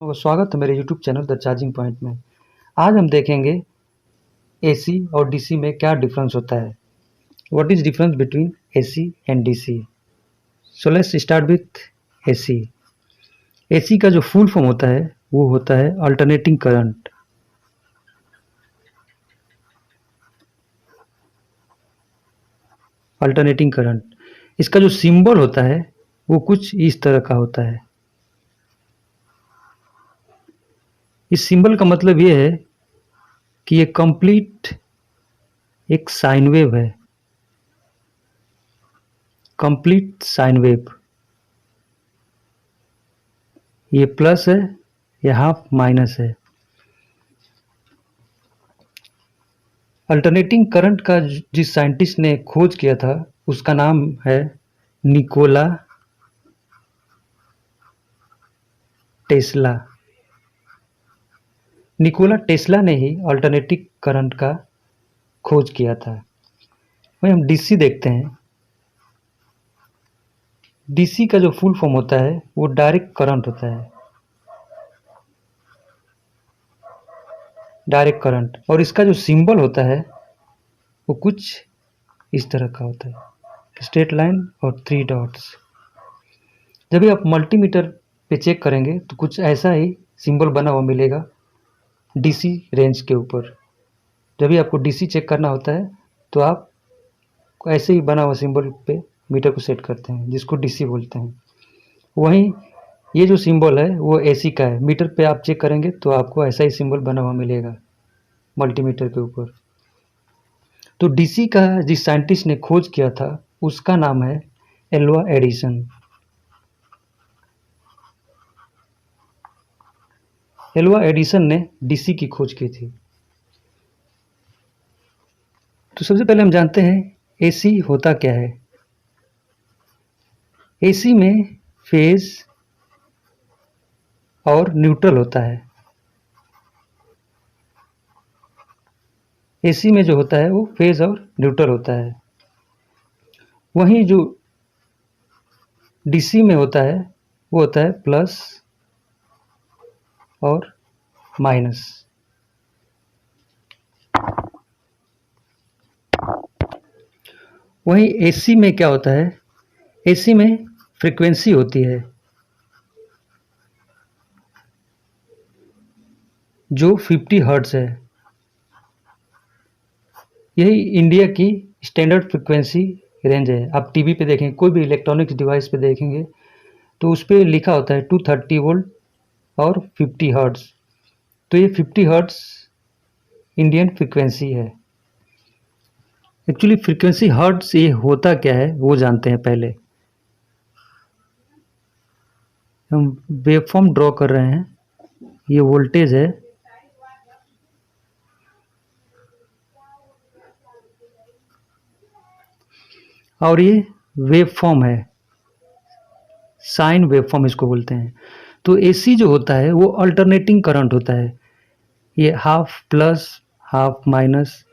तो स्वागत है मेरे YouTube channel the charging point में। आज हम देखेंगे एसी और डीसी में क्या डिफरेंस होता है। What is difference between AC and DC. So let's start with AC. AC का जो फुल फॉर्म होता है वो होता है अल्टरनेटिंग करंट। अल्टरनेटिंग करंट, इसका जो सिंबल होता है वो कुछ इस तरह का होता है। इस सिंबल का मतलब ये है कि ये कंप्लीट एक साइन वेव है, कंप्लीट साइन वेव। ये प्लस है, ये हाफ माइनस है। अल्टरनेटिंग करंट का जिस साइंटिस्ट ने खोज किया था उसका नाम है निकोला टेस्ला। निकोला टेस्ला ने ही अल्टरनेटिंग करंट का खोज किया था। वहीं हम डीसी देखते हैं। डीसी का जो फुल फॉर्म होता है वो डायरेक्ट करंट होता है, डायरेक्ट करंट। और इसका जो सिंबल होता है वो कुछ इस तरह का होता है, स्ट्रेट लाइन और 3 डॉट्स। जब भी आप मल्टीमीटर पे चेक करेंगे तो कुछ ऐसा ही सिंबल बना हुआ मिलेगा डीसी रेंज के ऊपर। जब भी आपको डीसी चेक करना होता है तो आप ऐसे ही बना हुआ सिंबल पे मीटर को सेट करते हैं, जिसको डीसी बोलते हैं। वहीं ये जो सिंबल है वो एसी का है। मीटर पे आप चेक करेंगे तो आपको ऐसा ही सिंबल बना हुआ मिलेगा मल्टीमीटर के ऊपर। तो डीसी का जिस साइंटिस्ट ने खोज किया था उसका नाम है एल्वा एडिसन। एल्वा एडिसन ने डीसी की खोज की थी। तो सबसे पहले हम जानते हैं एसी होता क्या है। एसी में फेज और न्यूट्रल होता है। एसी में जो होता है वो फेज और न्यूट्रल होता है। वहीं जो डीसी में होता है वो होता है प्लस और माइनस। वहीं एसी में क्या होता है, एसी में फ्रीक्वेंसी होती है जो 50 हर्ट्ज है। यही इंडिया की स्टैंडर्ड फ्रीक्वेंसी रेंज है। आप टीवी पे देखेंगे, कोई भी इलेक्ट्रॉनिक्स डिवाइस पे देखेंगे तो उस पर लिखा होता है 230 वोल्ट और 50 हर्ट्ज। तो ये 50 हर्ट्ज इंडियन फ्रीक्वेंसी है। एक्चुअली फ्रीक्वेंसी हर्ट्ज ये होता क्या है वो जानते हैं पहले। हम वेवफॉर्म ड्रॉ कर रहे हैं। ये वोल्टेज है, और ये वेवफॉर्म है, साइन वेवफॉर्म इसको बोलते हैं। तो एसी जो होता है वो अल्टरनेटिंग करंट होता है। ये half plus, half minus,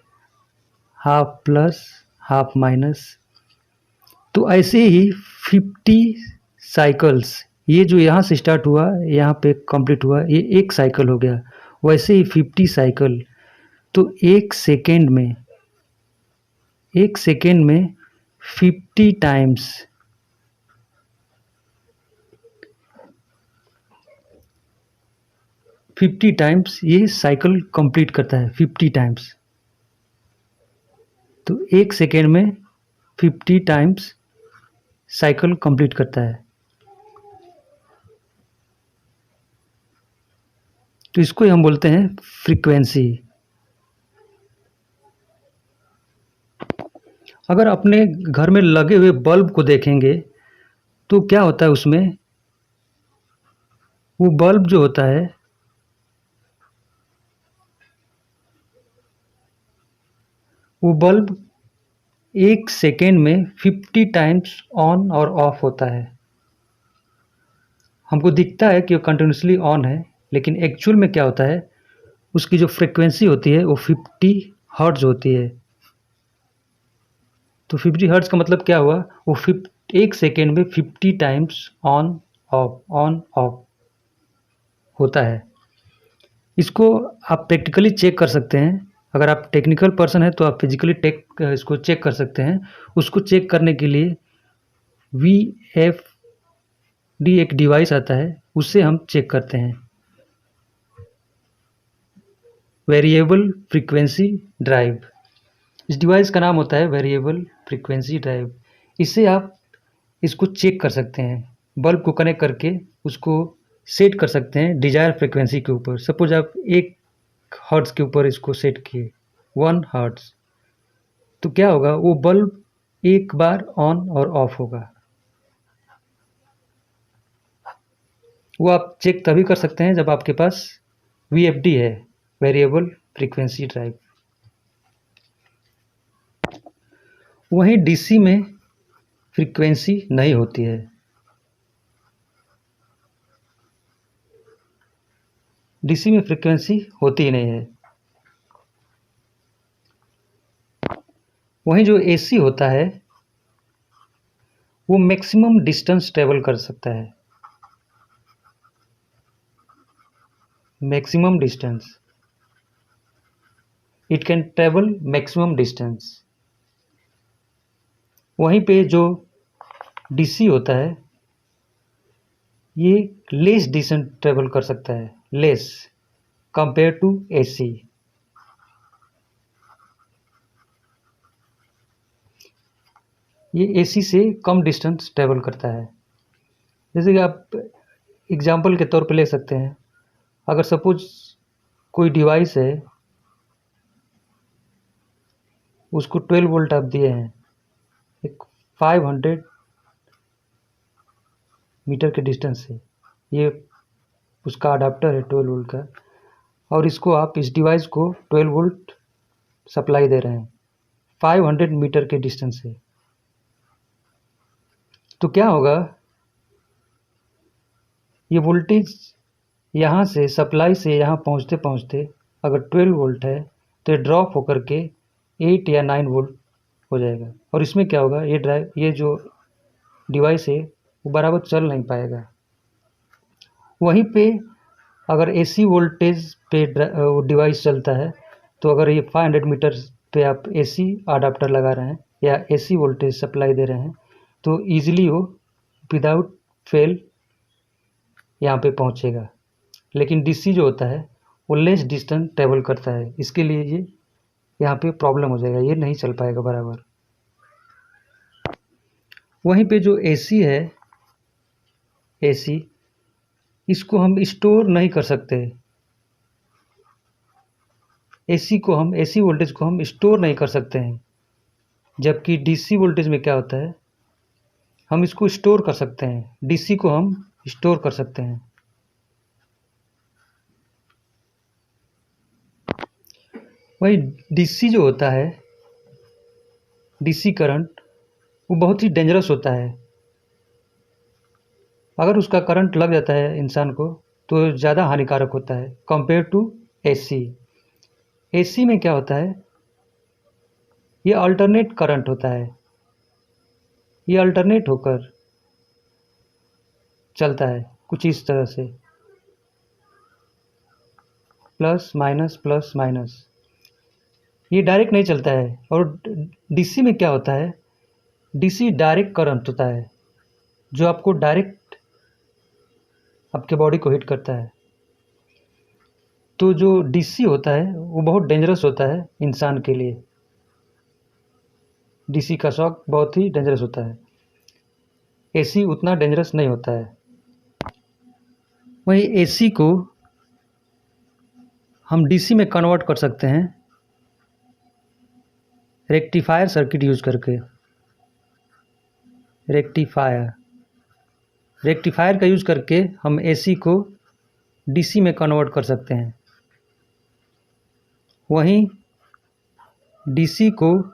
half plus, half minus. तो ऐसे ही 50 साइकिल्स, ये जो यहाँ से स्टार्ट हुआ यहाँ पे कंप्लीट हुआ, ये एक साइकिल हो गया। वैसे ही 50 साइकिल। तो एक सेकेंड में 50 टाइम्स, 50 टाइम्स ये साइकिल कंप्लीट करता है। 50 टाइम्स, तो एक सेकेंड में 50 टाइम्स साइकिल कंप्लीट करता है। तो इसको ही हम बोलते हैं फ्रीक्वेंसी। अगर अपने घर में लगे हुए बल्ब को देखेंगे तो क्या होता है उसमें, वो बल्ब जो होता है वो बल्ब एक सेकेंड में 50 टाइम्स ऑन और ऑफ होता है। हमको दिखता है कि वो कंटिन्यूसली ऑन है, लेकिन एक्चुअल में क्या होता है, उसकी जो फ्रीक्वेंसी होती है वो 50 हर्ट्ज होती है। तो 50 हर्ट्ज का मतलब क्या हुआ, वो फिफ्ट, 1 सेकेंड में 50 times on off, on off. होता है। इसको आप प्रैक्टिकली चेक कर सकते हैं। अगर आप टेक्निकल पर्सन हैं तो आप फिजिकली इसको चेक कर सकते हैं। उसको चेक करने के लिए VFD एक डिवाइस आता है, उससे हम चेक करते हैं। वेरिएबल फ्रीक्वेंसी ड्राइव, इस डिवाइस का नाम होता है वेरिएबल फ्रीक्वेंसी ड्राइव। इससे आप इसको चेक कर सकते हैं। बल्ब को कनेक्ट करके उसको सेट कर सकते हैं डिजायर फ्रीक्वेंसी के ऊपर। सपोज आप 1 हर्ट्ज के ऊपर इसको सेट किए, 1 हर्ट्ज, तो क्या होगा, वो बल्ब एक बार ऑन और ऑफ होगा। वो आप चेक तभी कर सकते हैं जब आपके पास VFD है, वेरिएबल फ्रीक्वेंसी ड्राइव। वहीं DC में फ्रीक्वेंसी नहीं होती है। DC में फ्रीक्वेंसी होती ही नहीं है। वहीं जो AC होता है वो मैक्सिमम डिस्टेंस ट्रेवल कर सकता है। Maximum distance, it can travel maximum distance. वहीं पे जो DC होता है ये लेस डिस्टेंस ट्रेवल कर सकता है, लेस कंपेयर टू AC। ये AC से कम डिस्टेंस ट्रेवल करता है। जैसे कि आप एग्जाम्पल के तौर पे ले सकते हैं, अगर सपोज कोई डिवाइस है, उसको 12 वोल्ट आप दिए हैं एक 500 मीटर के डिस्टेंस से, ये उसका अडाप्टर है 12 वोल्ट का, और इसको आप इस डिवाइस को 12 वोल्ट सप्लाई दे रहे हैं 500 मीटर के डिस्टेंस से। तो क्या होगा, ये वोल्टेज यहाँ से सप्लाई से यहाँ पहुँचते पहुँचते अगर 12 वोल्ट है तो ये ड्रॉप होकर के 8 या 9 वोल्ट हो जाएगा। और इसमें क्या होगा, ये जो डिवाइस है वो बराबर चल नहीं पाएगा। वहीं पे अगर AC वोल्टेज पे डिवाइस चलता है, तो अगर ये 500 मीटर पे आप AC अडाप्टर लगा रहे हैं या AC वोल्टेज सप्लाई दे रहे हैं, तो ईजिली वो विदाउट फेल यहाँ पे पहुँचेगा। लेकिन DC जो होता है वो लेस डिस्टेंस ट्रेवल करता है, इसके लिए ये यहाँ पे प्रॉब्लम हो जाएगा, ये नहीं चल पाएगा बराबर। वहीं पे जो AC है, AC इसको हम स्टोर नहीं कर सकते। AC वोल्टेज को हम स्टोर नहीं कर सकते हैं, जबकि DC वोल्टेज में क्या होता है, हम इसको स्टोर कर सकते हैं। DC को हम स्टोर कर सकते हैं। वही DC जो होता है, DC करंट, वो बहुत ही डेंजरस होता है। अगर उसका करंट लग जाता है इंसान को तो ज़्यादा हानिकारक होता है कंपेयर टू AC। AC में क्या होता है, ये अल्टरनेट करंट होता है, ये अल्टरनेट होकर चलता है कुछ इस तरह से, प्लस माइनस। ये डायरेक्ट नहीं चलता है। और DC में क्या होता है, DC डायरेक्ट करंट होता है जो आपको डायरेक्ट आपके बॉडी को हिट करता है। तो जो DC होता है वो बहुत डेंजरस होता है इंसान के लिए। DC का शॉक बहुत ही डेंजरस होता है, AC उतना डेंजरस नहीं होता है। वहीं AC को हम DC में कन्वर्ट कर सकते हैं रेक्टिफायर सर्किट यूज करके। रेक्टिफायर का यूज करके हम AC को DC में कन्वर्ट कर सकते हैं। वहीं DC को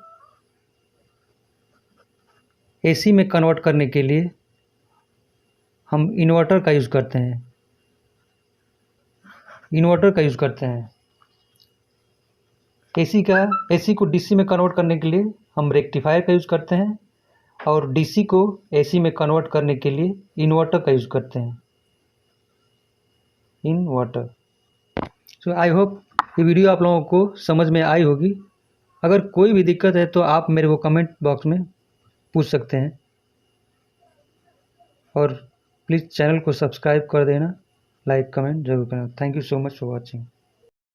AC में कन्वर्ट करने के लिए हम इन्वर्टर का यूज़ करते हैं। AC को DC में कन्वर्ट करने के लिए हम रेक्टिफायर का यूज़ करते हैं, और DC को AC में कन्वर्ट करने के लिए इन्वर्टर का यूज़ करते हैं। In water. So I hope ये वीडियो आप लोगों को समझ में आई होगी। अगर कोई भी दिक्कत है तो आप मेरे को कमेंट बॉक्स में पूछ सकते हैं, और प्लीज़ चैनल को सब्सक्राइब कर देना, लाइक कमेंट जरूर करना। Thank you so much for watching.